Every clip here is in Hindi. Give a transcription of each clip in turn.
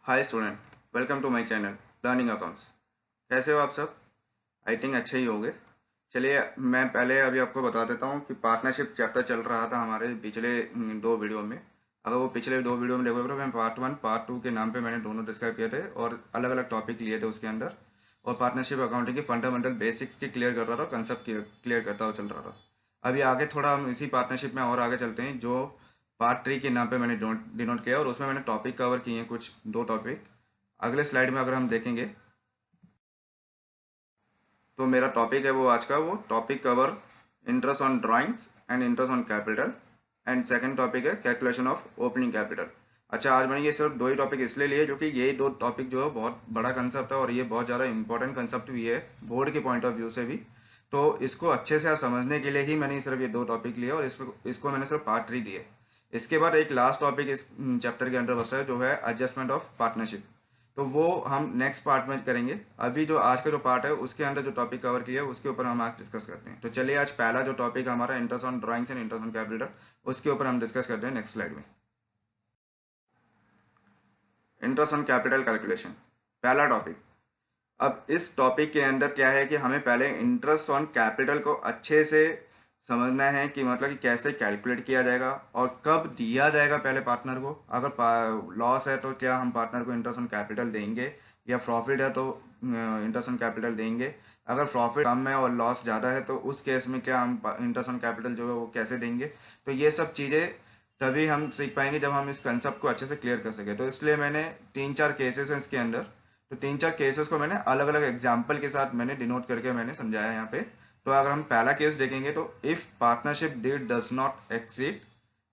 Hi student, welcome to my channel learning accounts. कैसे हो आप सब? आई थिंक अच्छे ही होंगे। चलिए, मैं पहले अभी आपको बता देता हूँ कि पार्टनरशिप चैप्टर चल रहा था हमारे पिछले दो वीडियो में। अगर वो पिछले दो वीडियो में देखोगे तो मैं पार्ट 1 पार्ट 2 के नाम पे मैंने दोनों डिस्क्राइब किए थे और अलग अलग टॉपिक लिए थे उसके अंदर। और पार्टनरशिप अकाउंटिंग के फंडामेंटल बेसिक्स की क्लियर कर रहा था, कंसेप्ट क्लियर करता हुआ चल रहा था। अभी आगे थोड़ा हम इसी पार्टनरशिप में और आगे चलते हैं, जो पार्ट 3 के नाम पे मैंने डिनोट किया और उसमें मैंने टॉपिक कवर किए हैं, कुछ दो टॉपिक। अगले स्लाइड में अगर हम देखेंगे तो मेरा टॉपिक है वो आज का, वो topic cover interest on drawings and interest on capital. And second topic है कैलकुलेशन ऑफ ओपनिंग कैपिटल। अच्छा, आज मैंने ये सिर्फ दो ही टॉपिक इसलिए लिए क्योंकि ये दो टॉपिक जो है बहुत बड़ा कंसेप्ट है और ये बहुत ज़्यादा इंपॉर्टेंट कंसेप्ट भी है बोर्ड के पॉइंट ऑफ व्यू से भी। तो इसको अच्छे से समझने के लिए ही मैंने सिर्फ ये दो टॉपिक लिए और इसको मैंने सिर्फ पार्ट 3 दिए। इसके बाद एक लास्ट टॉपिक इस चैप्टर के अंदर बचता है जो है एडजस्टमेंट ऑफ पार्टनरशिप। तो वो हम नेक्स्ट पार्ट में करेंगे। अभी जो आज का जो पार्ट है उसके अंदर जो टॉपिक कवर किया है उसके ऊपर हम आज डिस्कस करते हैं। तो चलिए, आज पहला जो टॉपिक हमारा interest on drawings and interest on capital, उसके ऊपर हम डिस्कस करते हैं नेक्स्ट स्लाइड में। इंटरेस्ट ऑन कैपिटल कैलकुलेशन, पहला टॉपिक। अब इस टॉपिक के अंदर क्या है कि हमें पहले इंटरेस्ट ऑन कैपिटल को अच्छे से समझना है कि मतलब कि कैसे कैलकुलेट किया जाएगा और कब दिया जाएगा पहले पार्टनर को। अगर लॉस है तो क्या हम पार्टनर को इंटरेस्ट ऑन कैपिटल देंगे, या प्रॉफिट है तो इंटरेस्ट ऑन कैपिटल देंगे। अगर प्रॉफिट कम है और लॉस ज़्यादा है तो उस केस में क्या हम इंटरेस्ट ऑन कैपिटल जो है वो कैसे देंगे। तो ये सब चीज़ें तभी हम सीख पाएंगे जब हम इस कंसेप्ट को अच्छे से क्लियर कर सके। तो इसलिए मैंने तीन चार केसेस हैं इसके अंदर। तो तीन चार केसेस को मैंने अलग अलग एग्जाम्पल के साथ मैंने डिनोट करके मैंने समझाया यहाँ पे। तो अगर हम पहला केस देखेंगे तो if partnership deed does not exceed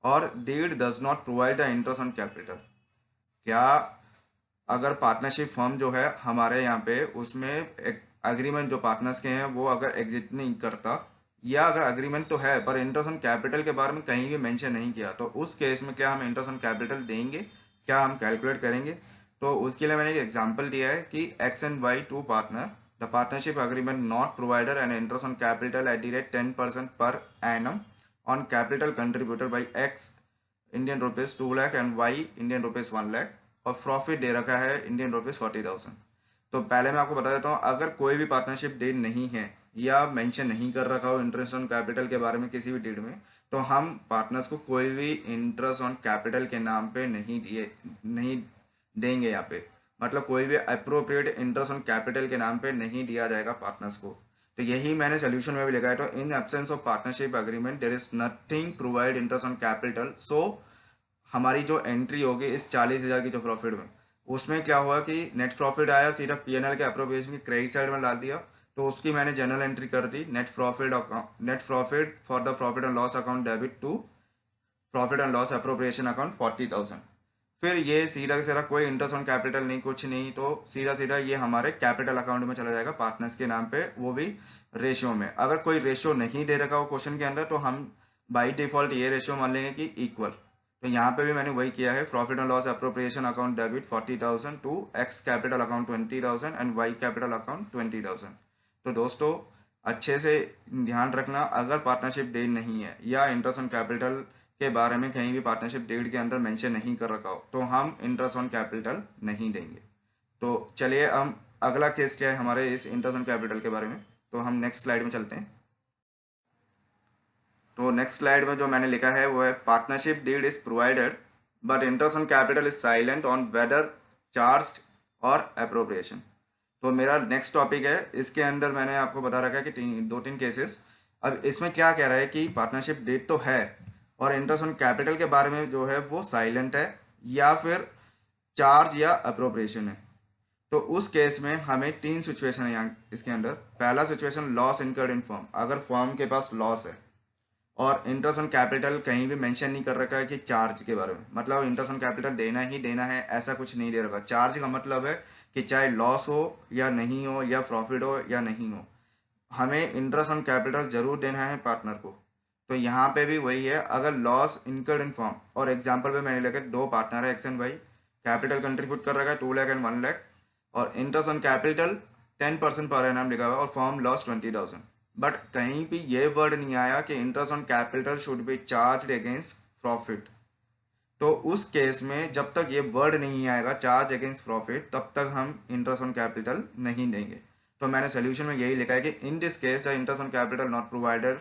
और deed does not provide the interest on capital. क्या अगर पार्टनरशिप फर्म जो है हमारे यहाँ पे उसमें एग्रीमेंट जो पार्टनर्स के हैं वो अगर एग्जिट नहीं करता, या अगर एग्रीमेंट तो है पर इंटरेस्ट ऑन कैपिटल के बारे में कहीं भी मेंशन नहीं किया, तो उस केस में क्या हम इंटरेस्ट ऑन कैपिटल देंगे, क्या हम कैलकुलेट करेंगे। तो उसके लिए मैंने एक एग्जांपल दिया है कि X and Y two partner, the partnership agreement not provider and interest on capital at the rate 10% पर annum on capital contributor by X Indian rupees 2 lakh and Y Indian rupees 1 lakh, और प्रॉफिट दे रखा है इंडियन रुपीज 40,000। तो पहले मैं आपको बता देता हूँ, अगर कोई भी पार्टनरशिप डीड नहीं है या मेंशन नहीं कर रखा हो इंटरेस्ट ऑन कैपिटल के बारे में किसी भी डीड में, तो हम पार्टनर्स को कोई भी इंटरेस्ट ऑन कैपिटल के नाम पे नहीं देंगे यहाँ पे। मतलब कोई भी अप्रोप्रिएट इंटरेस्ट ऑन कैपिटल के नाम पे नहीं दिया जाएगा पार्टनर्स को। तो यही मैंने सोल्यूशन में भी लिखा है। तो in absence of partnership agreement there is nothing provide interest on capital. So हमारी जो एंट्री होगी इस 40,000 की जो प्रॉफिट में, उसमें क्या हुआ कि नेट प्रॉफिट आया, सीधा पीएनएल के अप्रोप्रिएशन की क्रेडिट साइड में डाल दिया। तो उसकी मैंने जनरल एंट्री कर दी, net profit for the profit and loss account debit to profit and loss appropriation account 40,000। फिर ये सीधा सीधा कोई इंटरेस्ट ऑन कैपिटल नहीं, कुछ नहीं, तो सीधा सीधा ये हमारे कैपिटल अकाउंट में चला जाएगा पार्टनर्स के नाम पे, वो भी रेशियो में। अगर कोई रेशियो नहीं दे रखा हो क्वेश्चन के अंदर तो हम बाई डिफॉल्ट ये रेशियो मान लेंगे कि इक्वल। तो यहाँ पे भी मैंने वही किया है, profit and loss appropriation account debit 40,000 to X capital account 20,000 and Y capital account 20,000। तो दोस्तों अच्छे से ध्यान रखना, अगर पार्टनरशिप डीड नहीं है या इंटरेस्ट ऑन कैपिटल के बारे में कहीं भी पार्टनरशिप डीड के अंदर मेंशन नहीं कर रखा हो तो हम इंटरेस्ट ऑन कैपिटल नहीं देंगे। तो चलिए, हम अगला केस क्या है हमारे इस इंटरेस्ट ऑन कैपिटल के बारे में, तो हम नेक्स्ट स्लाइड में चलते हैं। तो नेक्स्ट स्लाइड में जो मैंने लिखा है वो है partnership deed is provided but interest on capital is silent on whether charge और अप्रोप्रिएशन। तो मेरा नेक्स्ट टॉपिक है, इसके अंदर मैंने आपको बता रखा है कि दो तीन केसेस। अब इसमें क्या कह रहा है कि पार्टनरशिप डीड तो है और इंटरेस्ट ऑन कैपिटल के बारे में जो है वो साइलेंट है या फिर चार्ज या अप्रोप्रिएशन है। तो उस केस में हमें तीन सिचुएशन है यहाँ इसके अंदर। पहला सिचुएशन लॉस इनकर्ड इन फर्म, अगर फर्म के पास लॉस है और इंटरेस्ट ऑन कैपिटल कहीं भी मेंशन नहीं कर रखा है कि चार्ज के बारे में, मतलब इंटरेस्ट ऑन कैपिटल देना ही देना है ऐसा कुछ नहीं दे रखा। चार्ज का मतलब है कि चाहे लॉस हो या नहीं हो, या प्रॉफिट हो या नहीं हो, हमें इंटरेस्ट ऑन कैपिटल जरूर देना है पार्टनर को। तो यहाँ पे भी वही है, अगर लॉस इनकर्ड इन फॉर्म, और एग्जांपल पे मैंने लिखा दो पार्टनर है X and Y, capital contribute कर रखा है 2 लाख एंड 1 लाख, और interest on capital 10% per annum लिखा हुआ है और फॉर्म लॉस 20,000। बट कहीं भी ये वर्ड नहीं आया कि interest on capital should be charge against profit. तो उस केस में जब तक ये वर्ड नहीं आएगा चार्ज अगेंस्ट प्रॉफिट, तब तक हम इंटरेस्ट ऑन कैपिटल नहीं देंगे। तो मैंने सोल्यूशन में यही लिखा है कि in this case the interest on capital not provided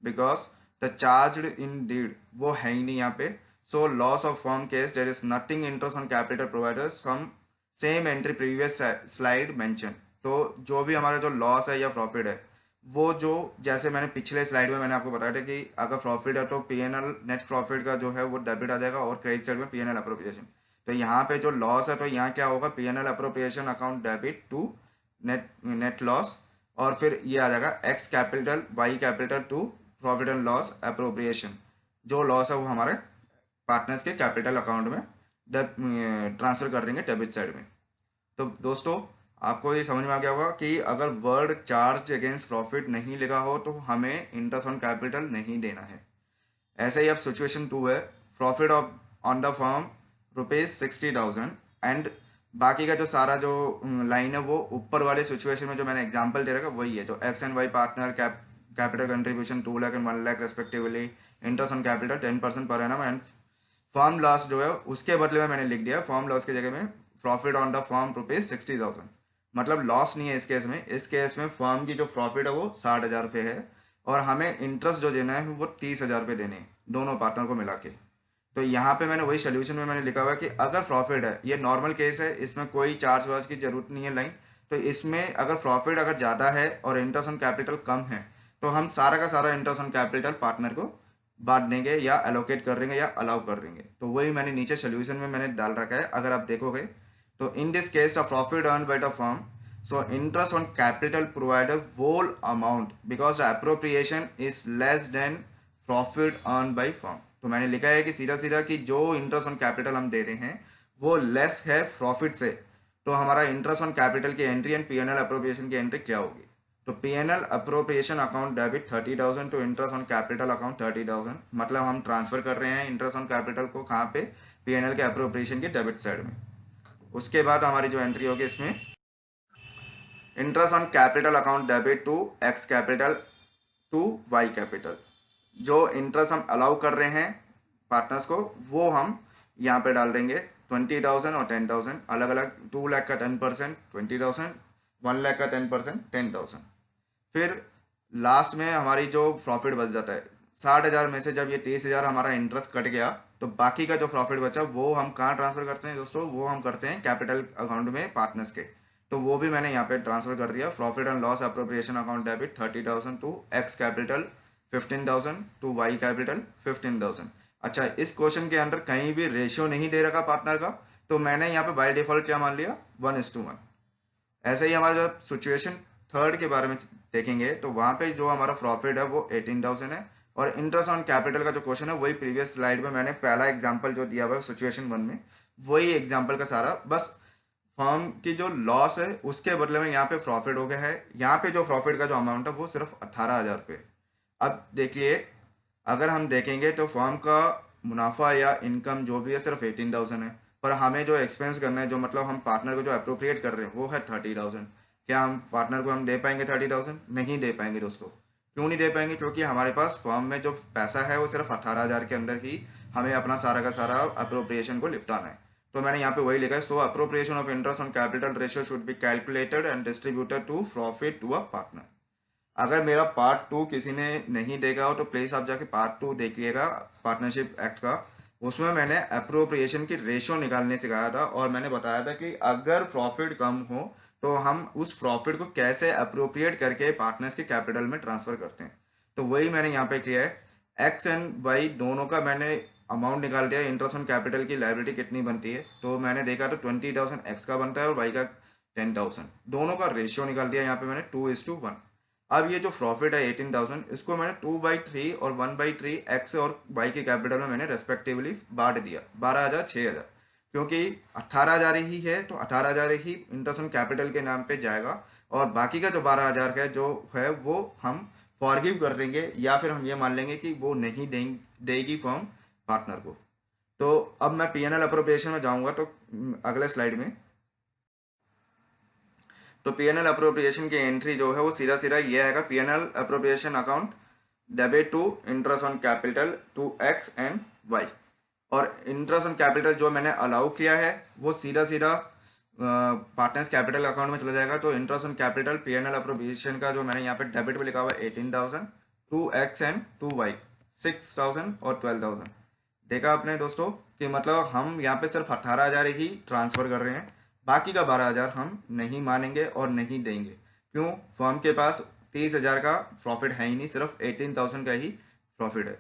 because the charge in deed वो है ही नहीं यहाँ पे। So loss of firm case there is nothing interest on capital provider some same entry previous slide mention. तो जो भी हमारा जो लॉस है या प्रॉफिट है वो जो जैसे मैंने पिछले स्लाइड में मैंने आपको बताया था कि अगर प्रॉफिट है तो पीएनएल नेट प्रॉफिट का जो है वो डेबिट आ जाएगा और क्रेडिट साइड में पीएनएल अप्रोप्रिएशन। तो यहाँ पे जो लॉस है तो यहाँ क्या होगा, PNL appropriation account debit to net net loss, और फिर ये आ जाएगा X capital Y capital to profit and loss appropriation. जो लॉस है वो हमारे पार्टनर्स के कैपिटल अकाउंट में ट्रांसफर कर देंगे डेबिट साइड में। तो दोस्तों आपको ये समझ में आ गया होगा कि अगर वर्ड चार्ज अगेंस्ट प्रॉफिट नहीं लिखा हो तो हमें इंटरेस्ट ऑन कैपिटल नहीं देना है। ऐसे ही अब सिचुएशन 2 है, profit of on the firm ₹60,000 and बाकी का जो सारा जो लाइन है वो ऊपर वाले सिचुएशन में जो मैंने एग्जांपल दे रखा वही है। तो X and Y partner capital contribution 2 lakh and 1 lakh respectively, interest on capital 10% per annum and firm loss जो है उसके बदले में मैंने लिख दिया फर्म लॉस की जगह में प्रॉफिट ऑन द फर्म ₹60,000। मतलब लॉस नहीं है इस केस में। इस केस में फर्म की जो प्रॉफिट है वो 60,000 रुपये है और हमें इंटरेस्ट जो देना है वो 30,000 रुपये देने हैं दोनों पार्टनर को मिला के। तो यहाँ पे मैंने वही सोल्यूशन में मैंने लिखा हुआ है कि अगर प्रॉफिट है, ये नॉर्मल केस है, इसमें कोई चार्ज वार्ज की जरूरत नहीं है लाइन। तो इसमें अगर प्रॉफिट अगर ज़्यादा है और इंटरेस्ट ऑन कैपिटल कम है तो हम सारा का सारा इंटरेस्ट ऑन कैपिटल पार्टनर को बांट देंगे या एलोकेट कर देंगे या अलाउ कर देंगे। तो वही मैंने नीचे सोल्यूशन में मैंने डाल रखा है। अगर आप देखोगे तो इन this case the profit earn by the firm, so interest on capital provided whole amount because the appropriation is less than profit earned by firm। तो मैंने लिखा है कि सीधा सीधा कि जो इंटरेस्ट ऑन कैपिटल हम दे रहे हैं वो लेस है प्रॉफिट से। तो हमारा इंटरेस्ट ऑन कैपिटल की एंट्री एंड पीएनएल अप्रोप्रिएशन की एंट्री क्या होगी? तो PNL appropriation account debit 30,000 to interest on capital account 30,000। मतलब हम ट्रांसफर कर रहे हैं इंटरेस्ट ऑन कैपिटल को कहाँ पे? पीएनएल के अप्रोप्रिएशन की डेबिट साइड में। उसके बाद हमारी जो एंट्री होगी इसमें interest on capital account debit to X capital to Y capital. जो इंटरेस्ट हम अलाउ कर रहे हैं पार्टनर्स को वो हम यहाँ पे डाल देंगे 20,000 और 10,000 अलग अलग। 2 लाख का 10% 20,000, 1 लाख का 10% 10,000। फिर लास्ट में हमारी जो प्रॉफिट बच जाता है 60,000 में से जब ये 30,000 हमारा इंटरेस्ट कट गया तो बाकी का जो प्रॉफिट बचा वो हम कहाँ ट्रांसफर करते हैं दोस्तों? वो हम करते हैं कैपिटल अकाउंट में पार्टनर्स के। तो वो भी मैंने यहाँ पे ट्रांसफर कर दिया। Profit and loss appropriation account debit 30,000 to X capital 15,000 to Y capital 15,000। अच्छा, इस क्वेश्चन के अंदर कहीं भी रेशियो नहीं दे रखा पार्टनर का, तो मैंने यहाँ पे बाय डिफॉल्ट क्या मान लिया? 1:1। ऐसे ही हमारा जब सिचुएशन 3 के बारे में देखेंगे तो वहाँ पे जो हमारा प्रॉफिट है वो 18,000 है और इंटरेस्ट ऑन कैपिटल का जो क्वेश्चन है वही प्रीवियस स्लाइड में मैंने पहला एग्जाम्पल जो दिया हुआ है सिचुएशन 1 में वही एग्जाम्पल का सारा, बस फर्म की जो लॉस है उसके बदले में यहाँ पे प्रॉफिट हो गया है। यहाँ पे जो प्रॉफिट का जो अमाउंट है वो सिर्फ 18,000 रुपये। अब देखिए अगर हम देखेंगे तो फर्म का मुनाफा या इनकम जो भी है सिर्फ 18,000 है, पर हमें जो एक्सपेंस करना है, जो मतलब हम पार्टनर को जो अप्रोप्रिएट कर रहे हैं वो है 30,000। क्या हम पार्टनर को हम दे पाएंगे 30,000? नहीं दे पाएंगे दोस्तों। क्यों नहीं दे पाएंगे? क्योंकि हमारे पास फर्म में जो पैसा है वो सिर्फ 18,000 के अंदर ही हमें अपना सारा का सारा अप्रोप्रिएशन को निपटाना है। तो मैंने यहाँ पे वही लिखा है, so appropriation of interest on capital ratio should be calculated and distributed to profit to a partner. अगर मेरा पार्ट 2 किसी ने नहीं देखा हो तो प्लीज आप जाके पार्ट 2 देखिएगा पार्टनरशिप एक्ट का। उसमें मैंने अप्रोप्रिएशन की रेशियो निकालने सिखाया था और मैंने बताया था कि अगर प्रॉफिट कम हो तो हम उस प्रॉफिट को कैसे अप्रोप्रिएट करके पार्टनर्स के कैपिटल में ट्रांसफर करते हैं। तो वही मैंने यहाँ पे किया है। एक्स एंड वाई दोनों का मैंने अमाउंट निकाल दिया, इंटरेस्ट ऑन कैपिटल की लायबिलिटी कितनी बनती है। तो मैंने देखा तो 20,000 एक्स का बनता है और वाई का 10,000, दोनों का रेशियो निकाल दिया यहाँ पे मैंने 2:1। अब ये जो प्रॉफिट है 18,000 इसको मैंने 2/3 और 1/3 एक्स और वाई के कैपिटल में मैंने रेस्पेक्टिवली बांट दिया 12,000 6,000, क्योंकि 18,000 ही है तो 18,000 ही इंटरेस्ट ऑन कैपिटल के नाम पे जाएगा और बाकी का जो 12,000 का जो है वो हम फॉरगिव कर देंगे या फिर हम ये मान लेंगे कि वो नहीं देगी फर्म पार्टनर को। तो अब मैं पीएनएल अप्रोप्रिएशन में जाऊंगा तो अगले स्लाइड में। तो पीएनएल अप्रोप्रिएशन की एंट्री जो है वो सीधा सीधा ये आएगा, PNL appropriation account debit to interest on capital to X and Y. और इंटरेस्ट ऑन कैपिटल जो मैंने अलाउ किया है वो सीधा सीधा पार्टनर्स कैपिटल अकाउंट में चला जाएगा। तो interest on capital P&L appropriation का जो मैंने यहाँ पे डेबिट में लिखा हुआ है 18,000 to X and to Y 6,000 और 12,000। देखा आपने दोस्तों कि मतलब हम यहाँ पे सिर्फ 18,000 ही ट्रांसफर कर रहे हैं, बाकी का 12,000 हम नहीं मानेंगे और नहीं देंगे। क्यों? फर्म के पास 30,000 का प्रॉफिट है ही नहीं, सिर्फ 18,000 का ही प्रॉफिट है।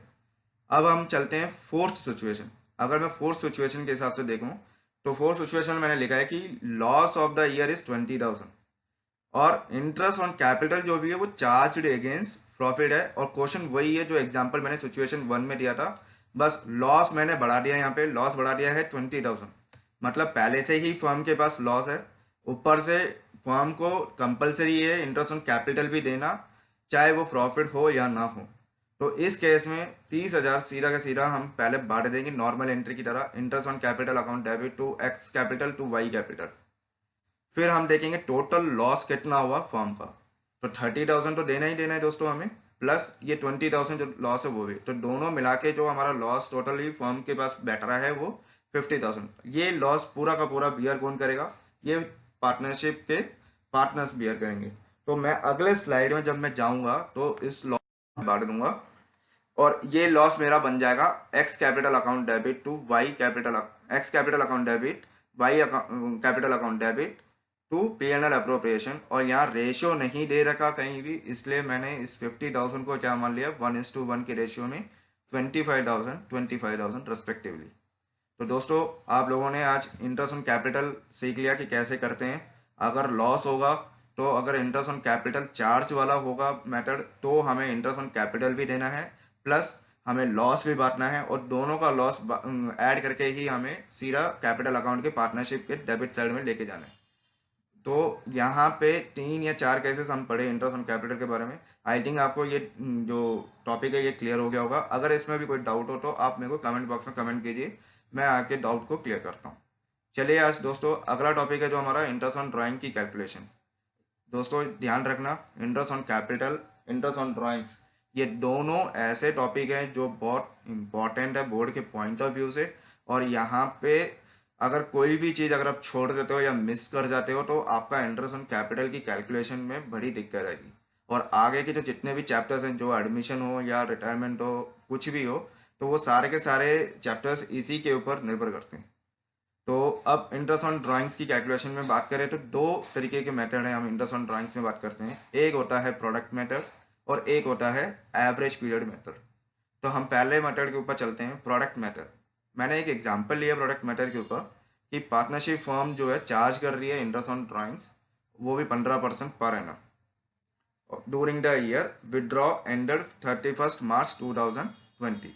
अब हम चलते हैं फोर्थ सिचुएशन। अगर मैं फोर्थ सिचुएशन के हिसाब से देखूं तो फोर्थ सिचुएशन में मैंने लिखा है कि loss of the year is 20,000 और इंटरेस्ट ऑन कैपिटल जो भी है वो चार्ज अगेंस्ट प्रॉफिट है। और क्वेश्चन वही है जो एग्जांपल मैंने सिचुएशन 1 में दिया था, बस लॉस मैंने बढ़ा दिया। यहाँ पे लॉस बढ़ा दिया है 20,000, मतलब पहले से ही फर्म के पास लॉस है, ऊपर से फर्म को कंपलसरी है इंटरेस्ट ऑन कैपिटल भी देना, चाहे वो प्रॉफिट हो या ना हो। तो इस केस में 30,000 सीधा का सीधा हम पहले बांट देंगे नॉर्मल एंट्री की तरह, interest on capital account debit to X capital to Y capital. फिर हम देखेंगे टोटल लॉस कितना हुआ फर्म का। तो 30,000 तो देना ही देना है दोस्तों हमें, प्लस ये 20,000 जो लॉस है वो भी। तो दोनों मिला के जो हमारा लॉस टोटली फर्म के पास बैठ रहा है वो 50,000। ये लॉस पूरा का पूरा बियर कौन करेगा? ये पार्टनरशिप के पार्टनर्स बियर करेंगे। तो मैं अगले स्लाइड में जब मैं जाऊंगा तो इस लॉस बांट दूंगा और ये लॉस मेरा बन जाएगा X capital account debit to Y capital, X capital account debit Y capital account debit to P&L appropriation. और यहाँ रेशियो नहीं दे रखा कहीं भी, इसलिए मैंने इस 50,000 को क्या मान लिया 1:1 के रेशियो में 25,000 रेस्पेक्टिवली। तो दोस्तों आप लोगों ने आज इंटरेस्ट ऑन कैपिटल सीख लिया कि कैसे करते हैं। अगर लॉस होगा तो अगर इंटरेस्ट ऑन कैपिटल चार्ज वाला होगा मेथड तो हमें इंटरेस्ट ऑन कैपिटल भी देना है, प्लस हमें लॉस भी बांटना है और दोनों का लॉस ऐड करके ही हमें सीधा कैपिटल अकाउंट के पार्टनरशिप के डेबिट साइड में लेके जाना है। तो यहाँ पे 3 या 4 केसेस हम पढ़े इंटरेस्ट ऑन कैपिटल के बारे में। आई थिंक आपको ये जो टॉपिक है ये क्लियर हो गया होगा। अगर इसमें भी कोई डाउट हो तो आप मेरे को कमेंट बॉक्स में कमेंट कीजिए, मैं आपके डाउट को क्लियर करता हूँ। चलिए आज दोस्तों अगला टॉपिक है जो हमारा इंटरेस्ट ऑन ड्राइंग की कैलकुलेशन। दोस्तों ध्यान रखना, interest on capital, interest on drawings, ये दोनों ऐसे टॉपिक हैं जो बहुत इंपॉर्टेंट है बोर्ड के पॉइंट ऑफ व्यू से। और यहाँ पे अगर कोई भी चीज़ अगर आप छोड़ देते हो या मिस कर जाते हो तो आपका इंटरेस्ट ऑन कैपिटल की कैलकुलेशन में बड़ी दिक्कत आएगी। और आगे के जो जितने भी चैप्टर्स हैं, जो एडमिशन हो या रिटायरमेंट हो कुछ भी हो, तो वो सारे के सारे चैप्टर्स इसी के ऊपर निर्भर करते हैं। तो अब इंटरेस्ट ऑन ड्राइंग्स की कैलकुलेशन में बात करें तो 2 तरीके के मेथड हैं हम इंटरेस्ट ऑन ड्राइंग्स में बात करते हैं। एक होता है प्रोडक्ट मेथड और एक होता है एवरेज पीरियड मेथड। तो हम पहले मेथड के ऊपर चलते हैं, प्रोडक्ट मेथड। मैंने एक एग्जांपल लिया प्रोडक्ट मेथड के ऊपर कि पार्टनरशिप फर्म जो है चार्ज कर रही है इंटरेस्ट ऑन ड्राइंग्स, वो भी 15% per annum during the year withdraw ended 31 मार्च 2020।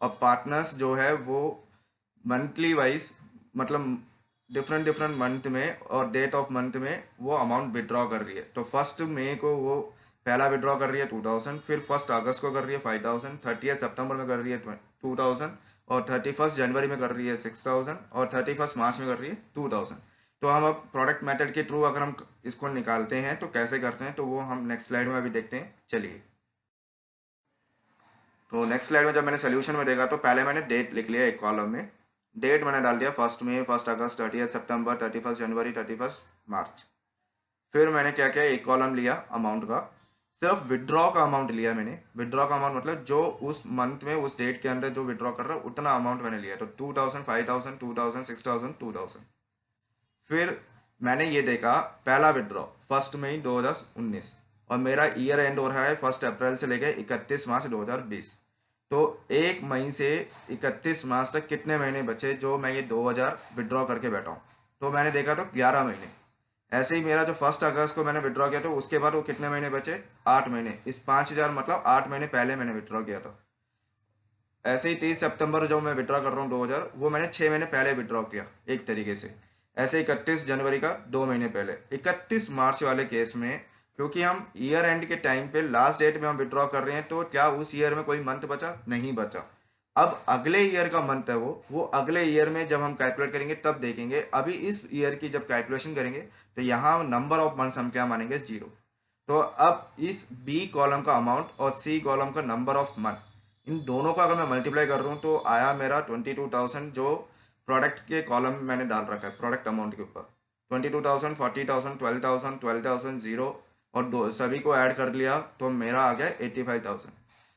और पार्टनर्स जो है वो मंथली वाइज मतलब डिफरेंट डिफरेंट मंथ में और डेट ऑफ मंथ में वो अमाउंट विड्रॉ कर रही है। तो 1 मई को वो पहला विड्रॉ कर रही है 2,000, फिर 1 अगस्त को कर रही है 5,000, 30 सितंबर में कर रही है 2,000 और 31 जनवरी में कर रही है 6,000 और 31 मार्च में कर रही है 2,000। तो हम अब प्रोडक्ट मेथड के थ्रू अगर हम इसको निकालते हैं तो कैसे करते हैं तो वो हम नेक्स्ट स्लाइड में अभी देखते हैं। चलिए, तो नेक्स्ट स्लाइड में जब मैंने सोल्यूशन में देखा तो पहले मैंने डेट लिख लिया एक कॉलम में। डेट मैंने डाल दिया 1 मई, 1 अगस्त, 30 सितंबर, 31 जनवरी, 31 मार्च। फिर मैंने क्या किया, एक कॉलम लिया अमाउंट का, सिर्फ विड्रॉ का अमाउंट लिया मैंने। विड्रॉ का अमाउंट मतलब जो उस मंथ में उस डेट के अंदर जो विड्रॉ कर रहा है उतना अमाउंट मैंने लिया। तो 2,000, 5,000, 2,000, 6,000, 2,000। फिर मैंने ये देखा पहला विड्रॉ 1 मई 2019 और मेरा ईयर एंड हो रहा है 1 अप्रैल से लेकर 31 मार्च 2020। तो 1 मई से 31 मार्च तक कितने महीने बचे जो मैं ये 2,000 विड्रॉ करके बैठा हूँ? तो मैंने देखा तो 11 महीने। ऐसे ही मेरा जो 1 अगस्त को मैंने विड्रॉ किया तो उसके बाद वो कितने महीने बचे? 8 महीने। इस 5,000 मतलब 8 महीने पहले मैंने विड्रॉ किया था। ऐसे ही 30 सितंबर जो मैं विड्रॉ कर रहा हूँ 2,000, वो मैंने 6 महीने पहले विड्रॉ किया एक तरीके से। ऐसे 31 जनवरी का 2 महीने पहले। 31 मार्च वाले केस में क्योंकि हम ईयर एंड के टाइम पे लास्ट डेट में हम विड्रॉ कर रहे हैं तो क्या उस ईयर में कोई मंथ बचा? नहीं बचा। अब अगले ईयर का मंथ है वो अगले ईयर में जब हम कैलकुलेट करेंगे तब देखेंगे। अभी इस ईयर की जब कैलकुलेशन करेंगे तो यहाँ नंबर ऑफ मंथ्स हम क्या मानेंगे? 0। तो अब इस बी कॉलम का अमाउंट और सी कॉलम का नंबर ऑफ मंथ, इन दोनों का अगर मैं मल्टीप्लाई कर रहा हूँ तो आया मेरा 22,000, जो प्रोडक्ट के कॉलम में मैंने डाल रखा है प्रोडक्ट अमाउंट के ऊपर। 22,000, 40,000, 12,000, 12,000, जीरो, और दो सभी को ऐड कर लिया तो मेरा आ गया 85,000।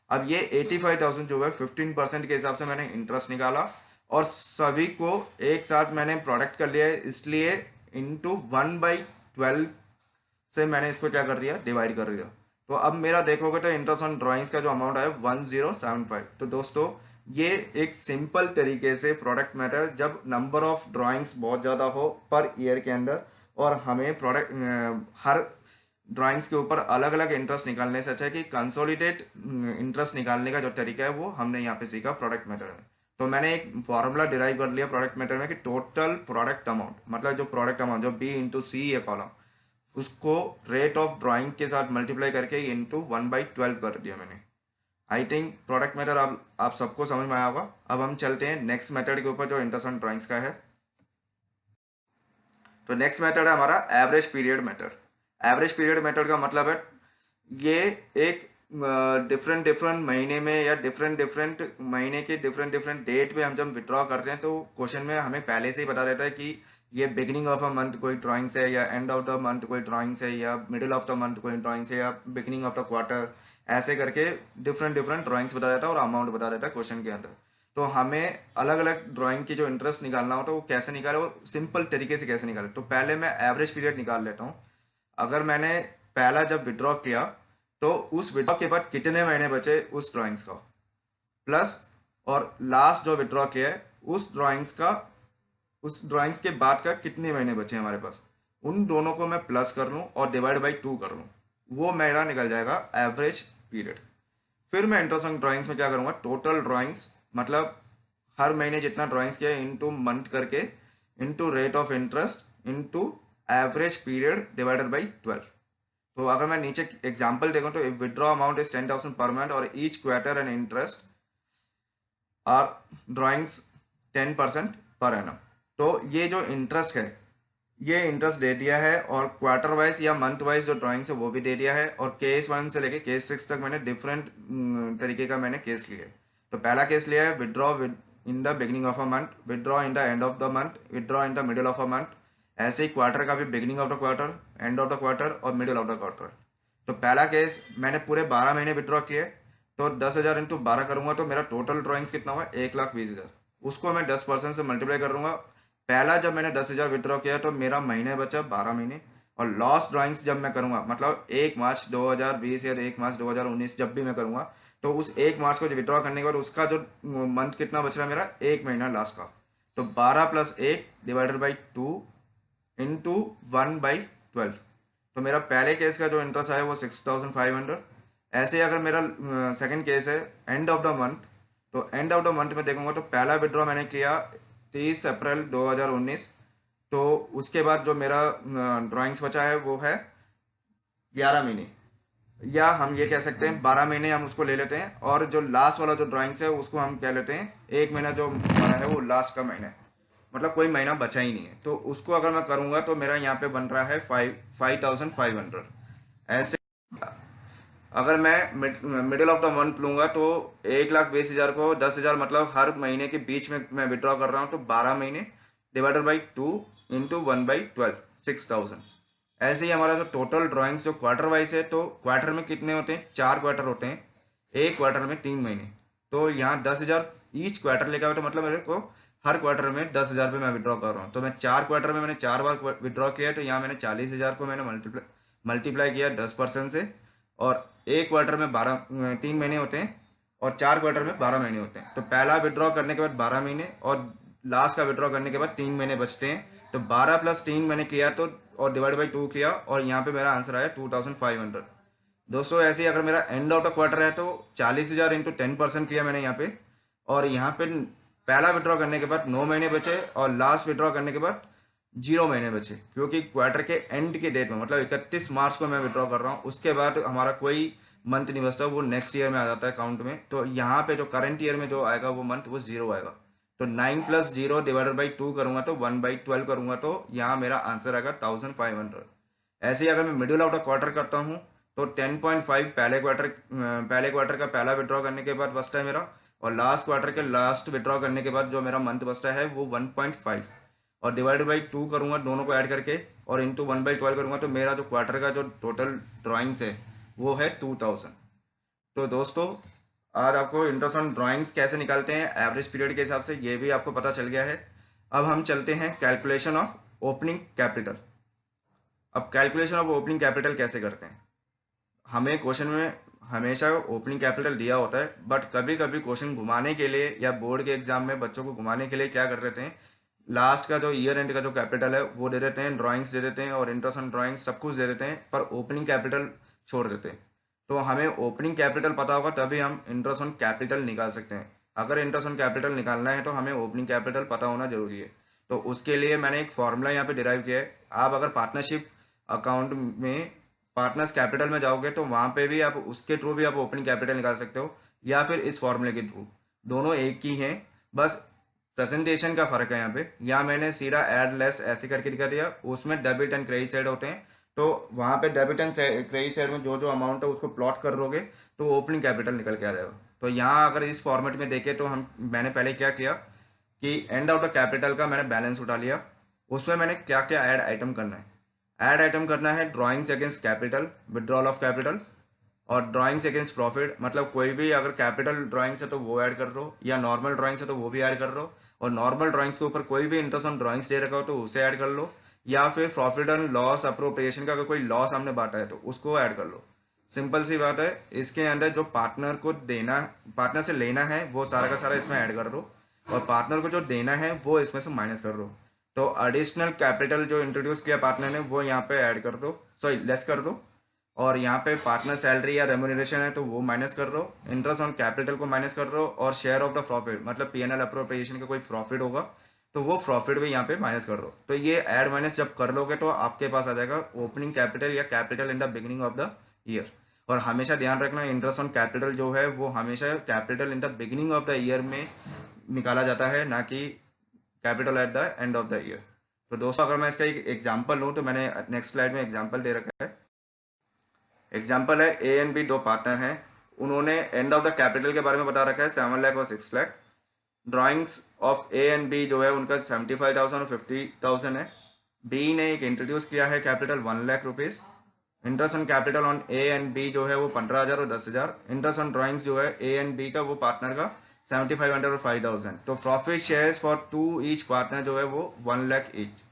अब ये 85,000 जो है 15% के हिसाब से मैंने इंटरेस्ट निकाला, और सभी को एक साथ मैंने प्रोडक्ट कर लिया है, इसलिए इंटू 1/12 से मैंने इसको क्या कर दिया, डिवाइड कर दिया। तो अब मेरा देखोगे तो इंटरेस्ट ऑन ड्राइंग्स का जो अमाउंट है 1075। तो दोस्तों ये एक सिंपल तरीके से प्रोडक्ट मैटर, जब नंबर ऑफ ड्राइंग्स बहुत ज़्यादा हो पर ईयर के अंदर, और हमें प्रोडक्ट हर ड्राइंग्स के ऊपर अलग अलग इंटरेस्ट निकालने से अच्छा है कि कंसोलिडेट इंटरेस्ट निकालने का जो तरीका है वो हमने यहाँ पे सीखा प्रोडक्ट मैटर में। तो मैंने एक फॉर्मूला डिराइव कर लिया प्रोडक्ट मैटर में कि टोटल प्रोडक्ट अमाउंट, मतलब जो प्रोडक्ट अमाउंट जो बी इंटू सी ये कॉलम, उसको रेट ऑफ ड्राइंग के साथ मल्टीप्लाई करके इंटू 1/12 कर दिया मैंने। आई थिंक प्रोडक्ट मेथड आप सबको समझ में आया होगा। अब हम चलते हैं नेक्स्ट मेथड के ऊपर जो इंटरेस्ट ऑन ड्राइंग्स का है। तो नेक्स्ट मेथड है हमारा average period method. Average period method का मतलब है ये एक डिफरेंट डिफरेंट महीने में या डिफरेंट डिफरेंट महीने के डिफरेंट डिफरेंट डेट पे हम जब विड्रॉ करते हैं तो क्वेश्चन में हमें पहले से ही बता देता है कि ये बिगिनिंग ऑफ अ मंथ कोई ड्राइंग्स है, या एंड ऑफ द मंथ कोई ड्राइंग्स है, या मिडिल ऑफ द मंथ कोई ड्राइंग्स है, या बिगिनिंग ऑफ द क्वार्टर, ऐसे करके डिफरेंट डिफरेंट ड्राइंग्स बता देता है और अमाउंट बता देता है क्वेश्चन के अंदर। तो हमें अलग अलग ड्राइंग की जो इंटरेस्ट निकालना हो तो वो कैसे निकाले, वो सिंपल तरीके से कैसे निकाले। तो पहले मैं एवरेज पीरियड निकाल लेता हूँ। अगर मैंने पहला जब विड्रॉ किया तो उस विड्रॉ के बाद कितने महीने बचे उस ड्राइंग्स का, प्लस और लास्ट जो विड्रॉ किया है उस ड्राइंग्स के बाद का कितने महीने बचे हमारे पास, उन दोनों को मैं प्लस कर लूँ और डिवाइड बाई 2 कर लूँ, वो मेरा निकल जाएगा एवरेज पीरियड। फिर मैं इंटरेस्ट ऑन ड्राइंग्स में क्या करूँगा, टोटल ड्राइंग्स मतलब हर महीने जितना ड्राइंग्स किया इंटू मंथ करके into rate of interest into average period divided by 12। तो अगर मैं नीचे एग्जांपल देखूं तो if withdraw amount is 10,000 per month और each quarter end interest or drawings 10% per annum. तो ये जो इंटरेस्ट है ये इंटरेस्ट दे दिया है, और क्वार्टर वाइज या मंथ वाइज जो ड्राइंग्स है वो भी दे दिया है, और केस 1 से लेके केस 6 तक मैंने डिफरेंट तरीके का मैंने केस लिया है। तो पहला केस लिया है withdraw in the beginning of a month, withdraw in the end of the month, withdraw in the middle of a month. ऐसे ही क्वार्टर का भी beginning of the quarter, end of the quarter और मिडिल ऑफ द क्वार्टर। तो पहला केस मैंने पूरे 12 महीने विड्रॉ किए, तो 10,000 इंटू 12 करूंगा तो मेरा टोटल ड्राइंग्स कितना हुआ, 1,20,000। उसको मैं 10% से मल्टीप्लाई कर दूंगा। पहला जब मैंने 10,000 विड्रॉ किया तो मेरा महीने बचा 12 महीने, और लॉस्ट ड्राइंग्स जब मैं करूंगा मतलब 1 मार्च 2020 या 1 मार्च 2019 जब भी मैं करूंगा, तो उस 1 मार्च को विड्रॉ करने के बाद उसका जो मंथ कितना बच रहा है मेरा, 1 महीना लास्ट का। तो 12 + 1 डिवाइडेड बाई 2 इंटू 1/12। तो मेरा पहले केस का जो इंटरेस्ट आया वो 6,500। ऐसे ही अगर मेरा सेकंड केस है एंड ऑफ द मंथ, तो एंड ऑफ द मंथ में देखूंगा तो पहला विड्रॉ मैंने किया 30 अप्रैल 2019। तो उसके बाद जो मेरा ड्राइंग्स बचा है वो है 11 महीने, या हम ये कह सकते हैं 12 महीने हम उसको ले लेते हैं, और जो लास्ट वाला जो ड्राइंग्स है उसको हम कह लेते हैं 1 महीना जो हमारा है वो लास्ट का महीना है, मतलब कोई महीना बचा ही नहीं है। तो उसको अगर मैं करूंगा तो मेरा यहाँ पे बन रहा है 5,500। ऐसे अगर मैं मिडिल ऑफ द मंथ लूंगा तो 1,20,000 को 10,000 मतलब हर महीने के बीच में मैं विड्रॉ कर रहा हूँ, तो 12 महीने डिवाइडेड बाई 2 इंटू 1/12 6,000। ऐसे ही हमारा जो टोटल ड्राइंग्स जो क्वार्टर वाइज है, तो क्वार्टर में कितने होते हैं, 4 क्वार्टर होते हैं, एक क्वार्टर में 3 महीने। तो यहाँ 10,000 ईच क्वार्टर लेकर तो मतलब मेरे को हर क्वार्टर में 10,000 पे मैं विड्रॉ कर रहा हूँ। तो मैं 4 क्वार्टर में मैंने 4 बार विड्रॉ किया है, तो यहाँ मैंने 40,000 को मैंने मल्टीप्लाई किया 10% से, और एक क्वार्टर में 3 महीने होते हैं, और 4 क्वार्टर में 12 महीने होते हैं। तो पहला विड्रॉ करने के बाद 12 महीने, और लास्ट का विड्रॉ करने के बाद 3 महीने बचते हैं। तो 12 + 3 मैंने किया तो, और डिवाइड बाई 2 किया, और यहाँ पे मेरा आंसर आया 2,500। दोस्तों ऐसे ही अगर मेरा एंड ऑफ द क्वार्टर है तो 40,000 इंटू 10% किया मैंने यहाँ पे, और यहाँ पे पहला विड्रॉ करने के बाद 9 महीने बचे, और लास्ट विड्रॉ करने के बाद 0 महीने बचे, क्योंकि क्वार्टर के एंड के डेट में मतलब 31 मार्च को मैं विड्रॉ कर रहा हूँ, उसके बाद हमारा कोई मंथ नहीं बचता, वो नेक्स्ट ईयर में आ जाता है अकाउंट में। तो यहाँ पे जो करंट ईयर में जो आएगा वो मंथ वो 0 आएगा। तो 9 + 0 डिवाइडेड बाई 2 करूंगा तो 1/12 करूंगा तो यहाँ मेरा आंसर आएगा 1,500। ऐसे ही अगर मैं मिडिल ऑफ द क्वार्टर करता हूँ तो 10.5 पहले क्वार्टर का पहला विड्रॉ करने के बाद बचता है मेरा, और लास्ट क्वार्टर के लास्ट विड्रॉ करने के बाद जो मेरा मंथ बचता है वो 1.5, और डिवाइड बाई 2 करूँगा दोनों को ऐड करके, और इंटू 1/12 करूँगा, तो मेरा जो क्वार्टर का जो टोटल ड्राइंग्स है वो है 2000। तो दोस्तों आज आपको इंटरेस्ट ऑन ड्राइंग्स कैसे निकालते हैं एवरेज पीरियड के हिसाब से ये भी आपको पता चल गया है। अब हम चलते हैं कैलकुलेशन ऑफ ओपनिंग कैपिटल। अब कैलकुलेशन ऑफ ओपनिंग कैपिटल कैसे करते हैं, हमें क्वेश्चन में हमेशा ओपनिंग कैपिटल दिया होता है, बट कभी कभी क्वेश्चन घुमाने के लिए या बोर्ड के एग्जाम में बच्चों को घुमाने के लिए क्या कर देते हैं, लास्ट का जो ईयर एंड का जो कैपिटल है वो दे देते हैं, ड्राइंग्स दे देते हैं और इंटरेस्ट ऑन ड्राइंग्स सब कुछ दे देते हैं, पर ओपनिंग कैपिटल छोड़ देते हैं। तो हमें ओपनिंग कैपिटल पता होगा तभी हम इंटरेस्ट ऑन कैपिटल निकाल सकते हैं। अगर इंटरेस्ट ऑन कैपिटल निकालना है तो हमें ओपनिंग कैपिटल पता होना जरूरी है। तो उसके लिए मैंने एक फॉर्मूला यहाँ पे डिराइव किया है। आप अगर पार्टनरशिप अकाउंट में पार्टनर्स कैपिटल में जाओगे तो वहाँ पे भी आप उसके थ्रू भी आप ओपनिंग कैपिटल निकाल सकते हो, या फिर इस फॉर्मूले के थ्रू, दोनों एक ही हैं, बस प्रेजेंटेशन का फर्क है। यहाँ पे या मैंने सीधा ऐड लेस ऐसे करके दिखा दिया, उसमें डेबिट एंड क्रेडिट साइड होते हैं, तो वहाँ पे डेबिट एंड क्रेडिट साइड में जो जो अमाउंट है उसको प्लॉट कर दोगे तो ओपनिंग कैपिटल निकल के आ जाएगा। तो यहाँ अगर इस फॉर्मेट में देखें तो मैंने पहले क्या किया कि एंड ऑफ द कैपिटल का मैंने बैलेंस उठा लिया, उसमें मैंने क्या क्या ऐड आइटम करना है। ऐड आइटम करना है drawings against capital, withdrawal of capital, और ड्राइंग्स अगेंस्ट प्रॉफिट, मतलब कोई भी अगर कैपिटल ड्राइंग्स है तो वो ऐड कर दो, या नॉर्मल ड्राइंग्स है तो वो भी ऐड कर दो, और नॉर्मल ड्राइंग्स के ऊपर कोई भी इंटरेस्ट ऑन ड्राइंग्स दे रखा हो तो उसे ऐड कर लो, या फिर प्रॉफिट एंड लॉस अप्रोप्रिएशन का अगर कोई लॉस हमने बांटा है तो उसको ऐड कर लो। सिंपल सी बात है। इसके अंदर जो पार्टनर को देना, पार्टनर से लेना है वो सारा का सारा इसमें ऐड कर दो, और पार्टनर को जो देना है वो इसमें से माइनस कर दो। तो एडिशनल कैपिटल जो इंट्रोड्यूस किया पार्टनर ने वो यहाँ पे ऐड कर दो, सॉरी लेस कर दो, और यहाँ पे पार्टनर सैलरी या रेम्यूनरेशन है तो वो माइनस कर दो, इंटरेस्ट ऑन कैपिटल को माइनस कर दो, और शेयर ऑफ द प्रॉफिट मतलब पीएनएल अप्रोप्रिएशन का कोई प्रॉफिट होगा तो वो प्रॉफिट भी यहाँ पे माइनस कर दो। तो ये ऐड माइनस जब कर लोगे तो आपके पास आ जाएगा ओपनिंग कैपिटल या capital in the beginning of the year. और हमेशा ध्यान रखना इंटरेस्ट ऑन कैपिटल जो है वो हमेशा capital in the beginning of the year में निकाला जाता है, ना कि capital at the end of the year. तो दोस्तों अगर मैं इसका एक एग्जाम्पल लूँ तो मैंने नेक्स्ट स्लाइड में एग्जाम्पल दे रखा है। एग्जाम्पल है ए एंड बी दो पार्टनर हैं, उन्होंने एंड ऑफ द कैपिटल के बारे में बता रखा है 7 लाख और 6 lakh. Drawings of A and B जो है उनका 75,000 और 50,000 है। बी ने एक इंट्रोड्यूस किया है capital 1 lakh rupees. Interest on capital on A and B जो है वो 15,000 और 10,000। इंटरेस्ट ऑन ड्राइंग्स जो है ए एंड बी का वो पार्टनर का 7,500 और 5,000। तो profit shares for 2 each partner जो है वो 1 लाख ईच।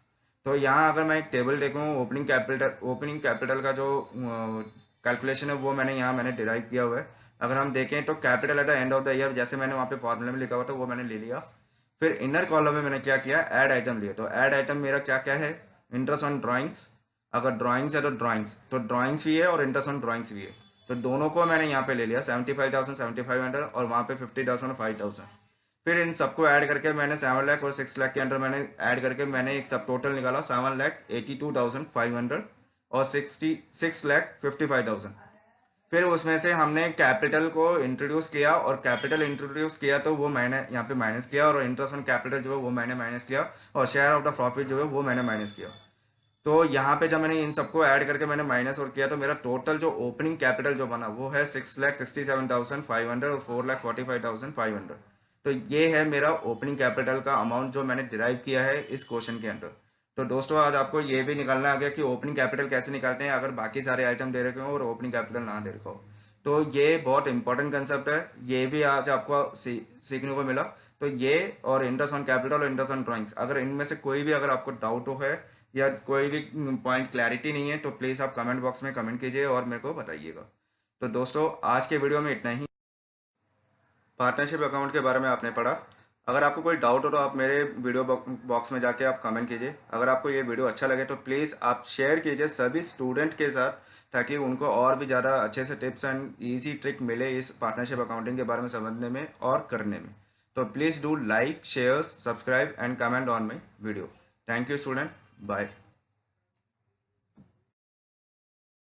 तो यहाँ अगर मैं एक टेबल देखूँ ओपनिंग कैपिटल का जो कैलकुलेशन है वो मैंने डिराइव किया हुआ है। अगर हम देखें तो capital at the end of the year जैसे मैंने वहाँ पे फॉर्मूले में लिखा हुआ था वो मैंने ले लिया। फिर इनर कॉलम में मैंने क्या किया, ऐड आइटम लिया। तो ऐड आइटम मेरा क्या क्या है, इंटरेस्ट ऑन ड्राइंग्स, अगर ड्राइंग्स है तो ड्राइंग्स भी है और इंटरेस्ट ऑन ड्राइंग्स भी है। तो दोनों को मैंने यहाँ पे ले लिया 75,000 7,500 और वहाँ पे 50,000 और 5,000। फिर इन सबको ऐड करके मैंने 7 लाख और 6 लाख के अंदर मैंने ऐड करके मैंने एक सब टोटल निकाला 7,82,500 और 6,55,000। फिर उसमें से हमने कैपिटल को इंट्रोड्यूस किया, और कैपिटल इंट्रोड्यूस किया तो वो मैंने यहाँ पे माइनस किया, और इंटरेस्ट ऑन कैपिटल जो है वो मैंने माइनस किया, और शेयर ऑफ द प्रॉफिट जो है वो मैंने माइनस किया। तो यहाँ पे जब मैंने इन सबको ऐड करके मैंने माइनस और किया तो मेरा टोटल जो ओपनिंग कैपिटल जो बना वो है 6,67,500 और 4,45,500। तो ये है मेरा ओपनिंग कैपिटल का अमाउंट जो मैंने डिराइव किया है इस क्वेश्चन के अंदर। तो दोस्तों आज आपको ये भी निकालना आ गया कि ओपनिंग कैपिटल कैसे निकालते हैं अगर बाकी सारे आइटम दे रखे हो और ओपनिंग कैपिटल ना दे रखा हो। तो ये बहुत इंपॉर्टेंट कंसेप्ट है, ये भी आज आपको सीखने को मिला। तो ये और इंटरेस्ट ऑन कैपिटल और इंटरेस्ट ऑन ड्राइंग्स, अगर इनमें से कोई भी अगर आपको डाउट हो है या कोई भी पॉइंट क्लैरिटी नहीं है तो प्लीज़ आप कमेंट बॉक्स में कमेंट कीजिए और मेरे को बताइएगा। तो दोस्तों आज के वीडियो में इतना ही। पार्टनरशिप अकाउंट के बारे में आपने पढ़ा। अगर आपको कोई डाउट हो तो आप मेरे वीडियो बॉक्स में जाके आप कमेंट कीजिए। अगर आपको ये वीडियो अच्छा लगे तो प्लीज़ आप शेयर कीजिए सभी स्टूडेंट के साथ, ताकि उनको और भी ज़्यादा अच्छे से टिप्स एंड ईजी ट्रिक मिले इस पार्टनरशिप अकाउंटिंग के बारे में समझने में और करने में। तो please do like, share, subscribe and comment on my video. Thank you student, bye.